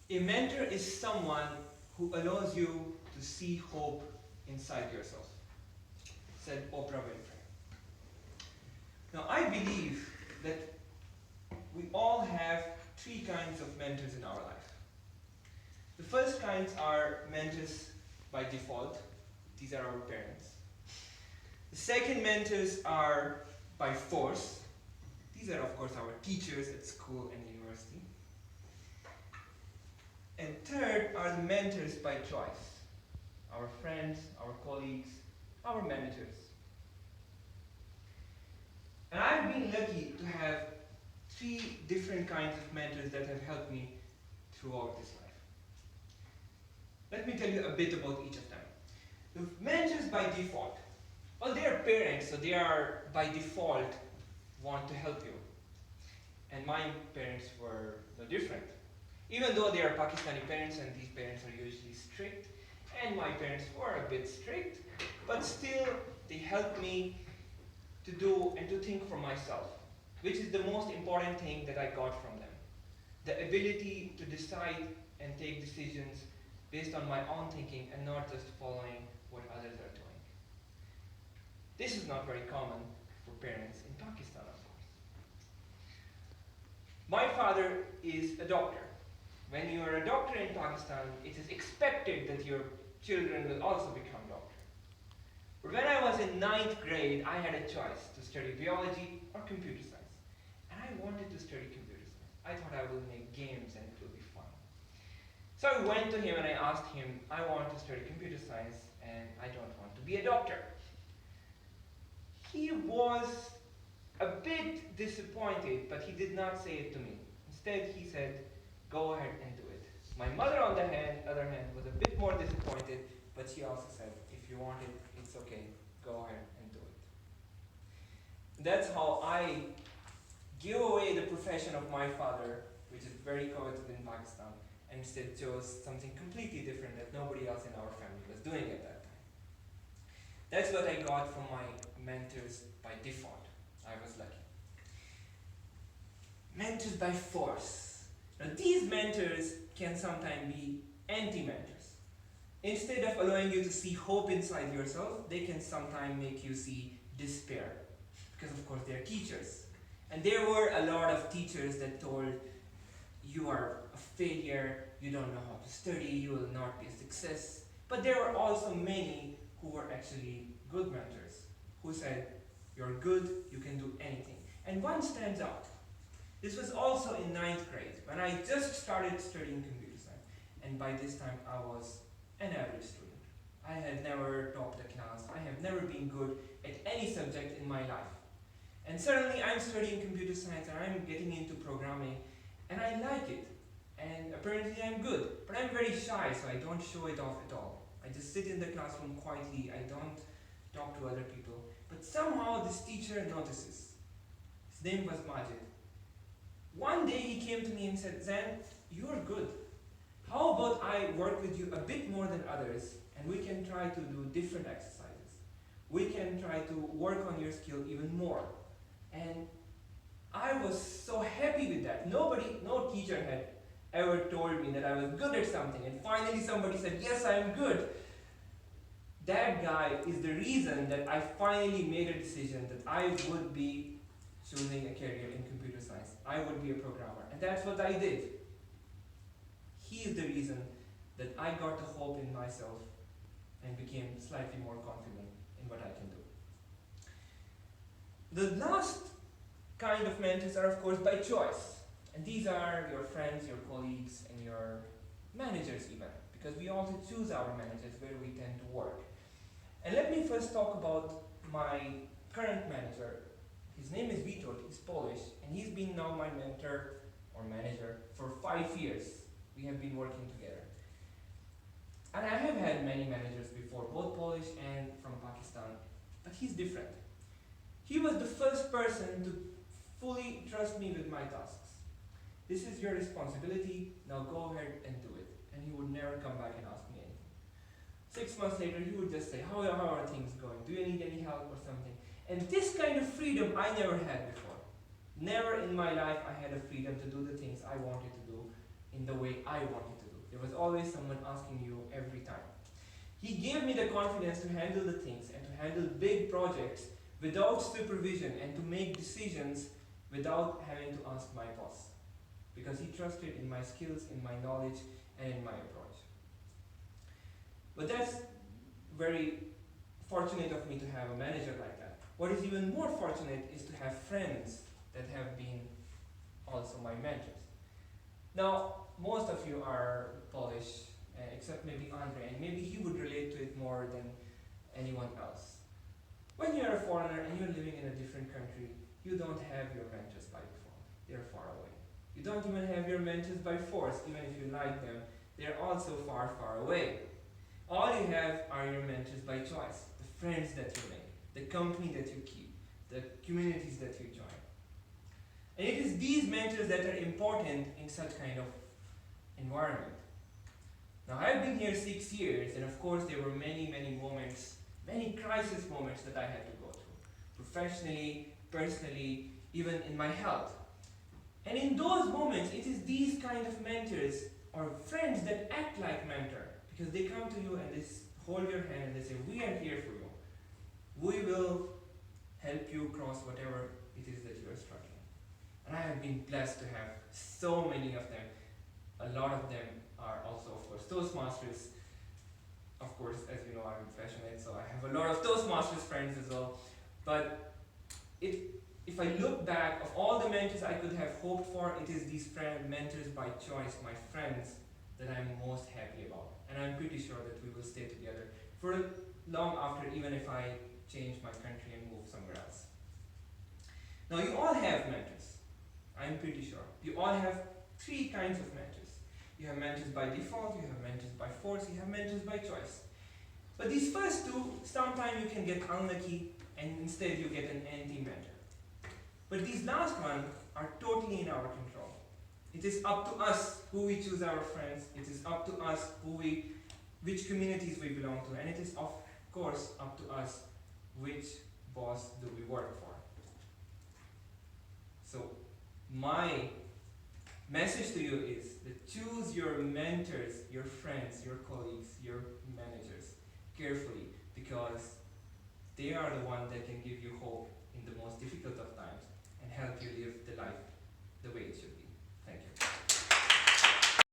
A mentor is someone who allows you to see hope inside yourself, said Oprah Winfrey. Now, I believe that we all have three kinds of mentors in our life. The first kinds are mentors by default. These are our parents. The second mentors are by force. These are, of course, our teachers at school and university. And third are the mentors by choice. Our friends, our colleagues, our managers. And I've been lucky to have three different kinds of mentors that have helped me throughout this life. Let me tell you a bit about each of them. The mentors by default. Well, they are parents, so they are by default want to help you. And my parents were no different. Even though they are Pakistani parents and these parents are usually strict, and my parents were a bit strict, but still they helped me to do and to think for myself, which is the most important thing that I got from them. The ability to decide and take decisions based on my own thinking and not just following what others are doing. This is not very common for parents in Pakistan, of course. My father is a doctor. When you are a doctor in Pakistan, it is expected that your children will also become doctors. But when I was in 9th grade, I had a choice to study biology or computer science. And I wanted to study computer science. I thought I would make games and it would be fun. So I went to him and I asked him, I want to study computer science and I don't want to be a doctor. He was a bit disappointed, but he did not say it to me. Instead, he said, go ahead and do it. My mother, on the other hand, was a bit more disappointed, but she also said, if you want it, it's okay, go ahead and do it. That's how I give away the profession of my father, which is very coveted in Pakistan, and instead chose something completely different that nobody else in our family was doing at that time. That's what I got from my mentors by default. I was lucky. Mentors by force. Now, these mentors can sometimes be anti-mentors. Instead of allowing you to see hope inside yourself, they can sometimes make you see despair. Because, of course, they're teachers. And there were a lot of teachers that told, you are a failure, you don't know how to study, you will not be a success. But there were also many who were actually good mentors, who said, you're good, you can do anything. And one stands out. This was also in 9th grade, when I just started studying computer science. And by this time, I was an average student. I had never topped a class. I have never been good at any subject in my life. And suddenly, I'm studying computer science, and I'm getting into programming, and I like it. And apparently, I'm good. But I'm very shy, so I don't show it off at all. I just sit in the classroom quietly. I don't talk to other people. But somehow, this teacher notices. His name was Majid. One day he came to me and said, Zan, you're good. How about I work with you a bit more than others and we can try to do different exercises. We can try to work on your skill even more. And I was so happy with that. No teacher had ever told me that I was good at something. And finally somebody said, yes, I'm good. That guy is the reason that I finally made a decision that I would be choosing a career in computer science. I would be a programmer. And that's what I did. He is the reason that I got the hope in myself and became slightly more confident in what I can do. The last kind of mentors are, of course, by choice. And these are your friends, your colleagues, and your managers even. Because we also choose our managers where we tend to work. And let me first talk about my current manager. His name is Vitor, he's Polish, and he's been now my mentor or manager for 5 years. We have been working together. And I have had many managers before, both Polish and from Pakistan, but he's different. He was the first person to fully trust me with my tasks. This is your responsibility, now go ahead and do it. And he would never come back and ask me anything. 6 months later, he would just say, how are things going? Do you need any help or something? And this kind of freedom I never had before. Never in my life I had a freedom to do the things I wanted to do in the way I wanted to do. There was always someone asking you every time. He gave me the confidence to handle the things and to handle big projects without supervision and to make decisions without having to ask my boss. Because he trusted in my skills, in my knowledge, and in my approach. But that's very fortunate of me to have a manager like that. What is even more fortunate is to have friends that have been also my mentors. Now, most of you are Polish, except maybe Andre, and maybe he would relate to it more than anyone else. When you're a foreigner and you're living in a different country, you don't have your mentors by default. They're far away. You don't even have your mentors by force, even if you like them. They're also far, far away. All you have are your mentors by choice, the friends that you make, the company that you keep, the communities that you join. And it is these mentors that are important in such kind of environment. Now, I've been here 6 years, and of course there were many, many moments, many crisis moments that I had to go through, professionally, personally, even in my health. And in those moments, it is these kind of mentors or friends that act like mentor, because they come to you and they hold your hand and they say, we are here for you. We will help you cross whatever it is that you are struggling. And I have been blessed to have so many of them. A lot of them are also, of course, Toastmasters. Of course, as you know, I'm passionate, so I have a lot of Toastmasters friends as well. But if I look back of all the mentors I could have hoped for, it is these mentors by choice, my friends, that I'm most happy about. And I'm pretty sure that we will stay together for long after, even if I change my country and move somewhere else. Now, you all have mentors. I'm pretty sure. You all have 3 kinds of mentors. You have mentors by default, you have mentors by force, you have mentors by choice. But these first 2, sometimes you can get unlucky and instead you get an anti-mentor. But these last ones are totally in our control. It is up to us who we choose our friends. It is up to us which communities we belong to. And it is of course up to us which boss do we work for. So my message to you is that choose your mentors, your friends, your colleagues, your managers carefully, because they are the ones that can give you hope in the most difficult of times and help you live the life the way it should be.